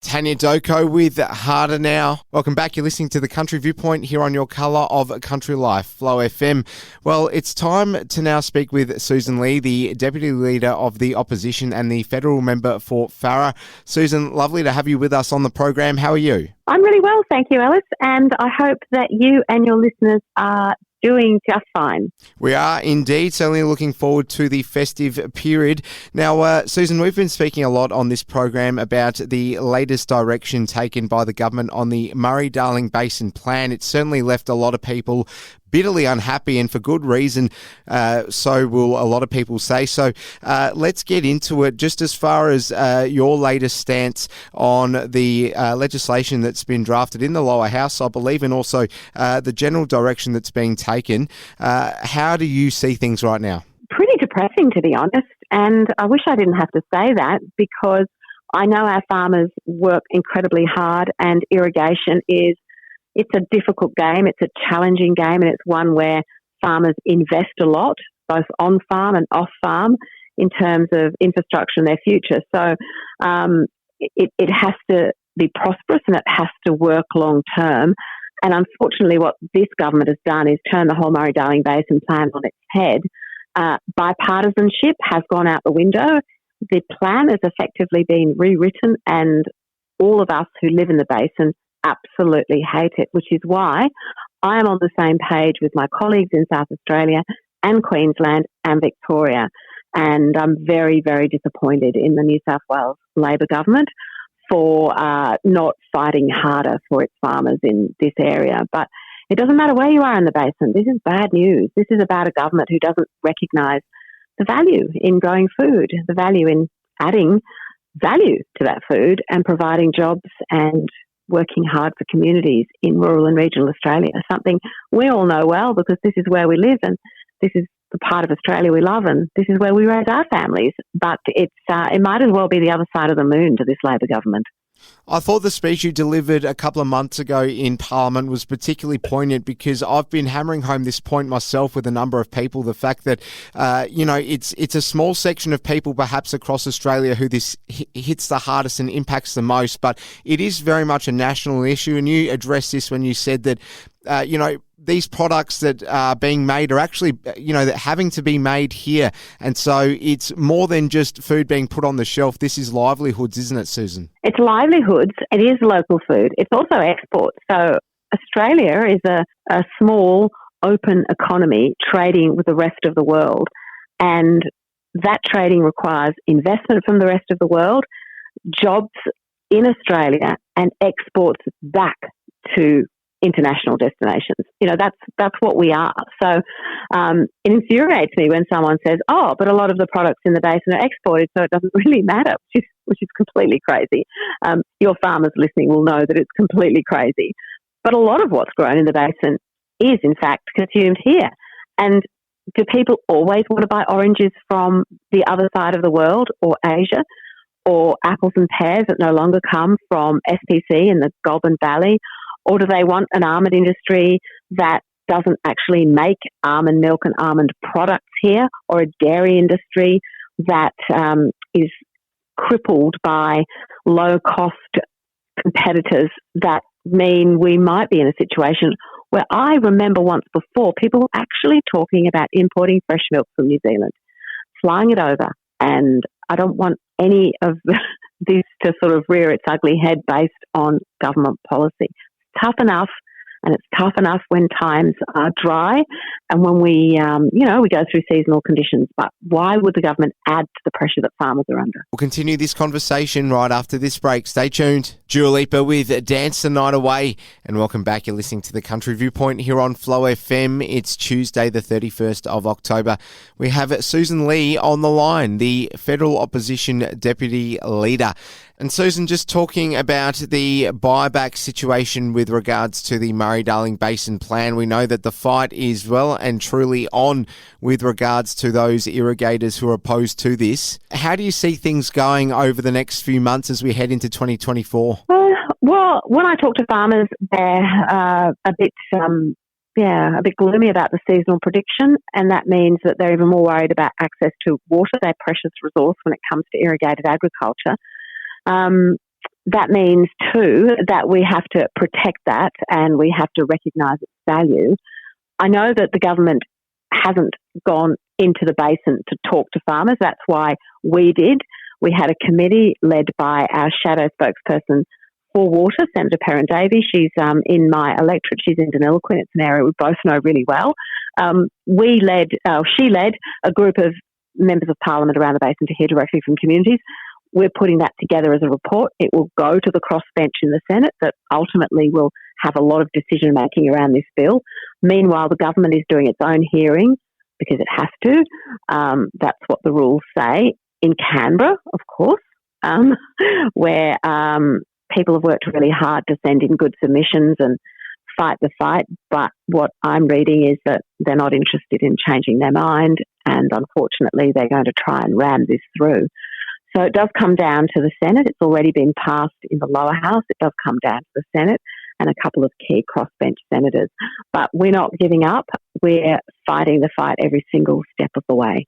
Tanya Doko with Harder Now. Welcome back. You're listening to the Country Viewpoint here on your colour of country life, Flow FM. Well, it's time to now speak with Sussan Ley, the Deputy Leader of the Opposition and the Federal Member for Farrer. Sussan, lovely to have you with us on the program. How are you? I'm really well, thank you, Alice, and I hope that you and your listeners are doing just fine. We are indeed, certainly looking forward to the festive period. Now, Sussan, we've been speaking a lot on this program about the latest direction taken by the government on the Murray Darling Basin Plan. It's certainly left a lot of people bitterly unhappy, and for good reason, so will a lot of people say. So let's get into it. Just as far as your latest stance on the legislation that's been drafted in the lower house, I believe, and also the general direction that's being taken, how do you see things right now? Pretty depressing, to be honest, and I wish I didn't have to say that, because I know our farmers work incredibly hard, and irrigation it's a difficult game, it's a challenging game, and it's one where farmers invest a lot, both on-farm and off-farm, in terms of infrastructure and their future. So it has to be prosperous and it has to work long-term. And unfortunately, what this government has done is turn the whole Murray Darling Basin Plan on its head. Bipartisanship has gone out the window. The plan has effectively been rewritten, and all of us who live in the basin absolutely hate it, which is why I am on the same page with my colleagues in South Australia and Queensland and Victoria. And I'm very, very disappointed in the New South Wales Labor government for not fighting harder for its farmers in this area. But it doesn't matter where you are in the basin. This is bad news. This is about a government who doesn't recognise the value in growing food, the value in adding value to that food and providing jobs and working hard for communities in rural and regional Australia, something we all know well because this is where we live and this is the part of Australia we love and this is where we raise our families. But it might as well be the other side of the moon to this Labor government. I thought the speech you delivered a couple of months ago in Parliament was particularly poignant because I've been hammering home this point myself with a number of people, the fact that, it's a small section of people perhaps across Australia who this hits the hardest and impacts the most, but it is very much a national issue. And you addressed this when you said that, these products that are being made are actually, having to be made here. And so it's more than just food being put on the shelf. This is livelihoods, isn't it, Sussan? It's livelihoods. It is local food. It's also export. So Australia is a small, open economy trading with the rest of the world. And that trading requires investment from the rest of the world, jobs in Australia, and exports back to international destinations. That's what we are. So it infuriates me when someone says, "Oh, but a lot of the products in the basin are exported, so it doesn't really matter," which is completely crazy. Your farmers listening will know that it's completely crazy. But a lot of what's grown in the basin is, in fact, consumed here. And do people always want to buy oranges from the other side of the world or Asia, or apples and pears that no longer come from SPC in the Goulburn Valley? Or do they want an almond industry that doesn't actually make almond milk and almond products here, or a dairy industry that is crippled by low-cost competitors that mean we might be in a situation where I remember once before people were actually talking about importing fresh milk from New Zealand, flying it over, and I don't want any of this to sort of rear its ugly head based on government policy. Tough enough, and it's tough enough when times are dry and when we go through seasonal conditions. But why would the government add to the pressure that farmers are under? We'll continue this conversation right after this break. Stay tuned. Dua Lipa with Dance the Night Away. And welcome back. You're listening to the Country Viewpoint here on Flow FM. It's Tuesday, the 31st of October. We have Sussan Ley on the line, the Federal Opposition Deputy Leader. And Sussan, just talking about the buyback situation with regards to the Murray Darling Basin Plan, we know that the fight is well and truly on with regards to those irrigators who are opposed to this. How do you see things going over the next few months as we head into 2024? Well, when I talk to farmers, they're a bit gloomy about the seasonal prediction, and that means that they're even more worried about access to water, their precious resource when it comes to irrigated agriculture. that means too that we have to protect that and we have to recognise its value. I know that the government hasn't gone into the basin to talk to farmers. That's why we did. We had a committee led by our shadow spokesperson for water, Senator Perrin-Davey. She's in my electorate. She's in Deniliquin. It's an area we both know really well. She led a group of members of parliament around the basin to hear directly from communities. We're putting that together as a report. It will go to the crossbench in the Senate that ultimately will have a lot of decision making around this bill. Meanwhile, the government is doing its own hearing because it has to. That's what the rules say in Canberra, of course, where people have worked really hard to send in good submissions and fight the fight. But what I'm reading is that they're not interested in changing their mind, and unfortunately they're going to try and ram this through. So it does come down to the Senate. It's already been passed in the lower house. It does come down to the Senate and a couple of key crossbench senators. But we're not giving up. We're fighting the fight every single step of the way.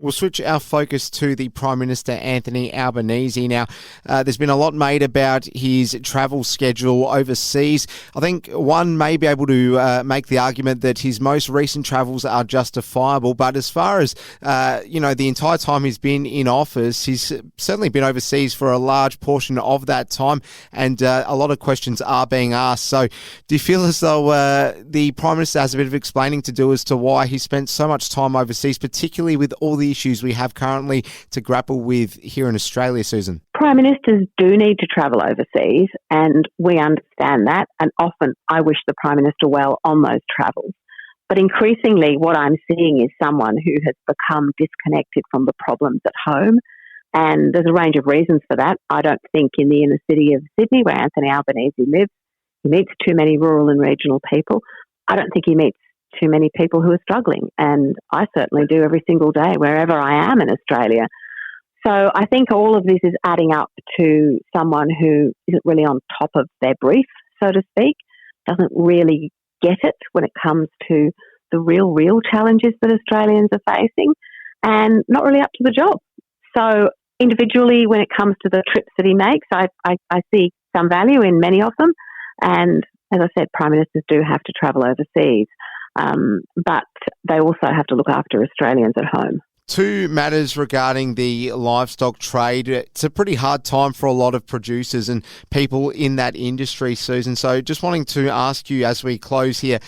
We'll switch our focus to the Prime Minister, Anthony Albanese. Now, there's been a lot made about his travel schedule overseas. I think one may be able to make the argument that his most recent travels are justifiable. But as far as, the entire time he's been in office, he's certainly been overseas for a large portion of that time. And a lot of questions are being asked. So do you feel as though the Prime Minister has a bit of explaining to do as to why he spent so much time overseas, particularly with all the issues we have currently to grapple with here in Australia, Susan? Prime Ministers do need to travel overseas, and we understand that, and often I wish the Prime Minister well on those travels. But increasingly what I'm seeing is someone who has become disconnected from the problems at home, and there's a range of reasons for that. I don't think in the inner city of Sydney, where Anthony Albanese lives, he meets too many rural and regional people. I don't think he meets too many people who are struggling, and I certainly do every single day wherever I am in Australia. So I think all of this is adding up to someone who isn't really on top of their brief, so to speak, doesn't really get it when it comes to the real challenges that Australians are facing, and not really up to the job. So individually, when it comes to the trips that he makes, I see some value in many of them, and as I said, Prime Ministers do have to travel overseas. But they also have to look after Australians at home. Two matters regarding the livestock trade. It's a pretty hard time for a lot of producers and people in that industry, Susan. So just wanting to ask you as we close here,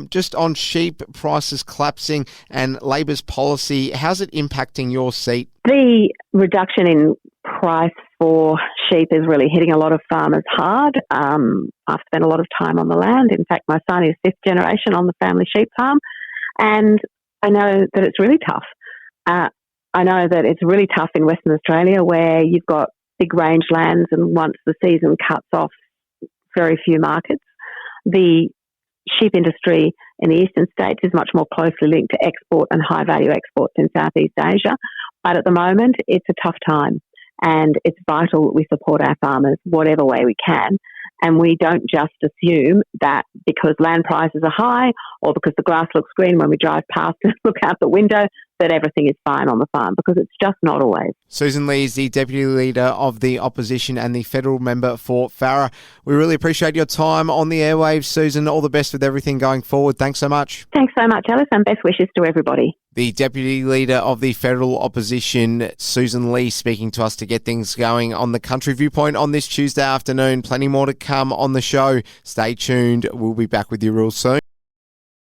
just on sheep prices collapsing and Labor's policy, how's it impacting your seat? The reduction in price for sheep is really hitting a lot of farmers hard. I've spent a lot of time on the land. In fact, my son is fifth generation on the family sheep farm, and I know that it's really tough. I know that it's really tough in Western Australia where you've got big rangelands, and once the season cuts off, very few markets. The sheep industry in the eastern states is much more closely linked to export and high-value exports in Southeast Asia. But at the moment, it's a tough time, and it's vital that we support our farmers whatever way we can. And we don't just assume that because land prices are high or because the grass looks green when we drive past and look out the window that everything is fine on the farm, because it's just not always. Sussan Ley is the Deputy Leader of the Opposition and the Federal Member for Farrer. We really appreciate your time on the airwaves, Susan. All the best with everything going forward. Thanks so much. Thanks so much, Alice, and best wishes to everybody. The Deputy Leader of the Federal Opposition, Sussan Ley, speaking to us to get things going on the Country Viewpoint on this Tuesday afternoon. Plenty more to come on the show. Stay tuned. We'll be back with you real soon.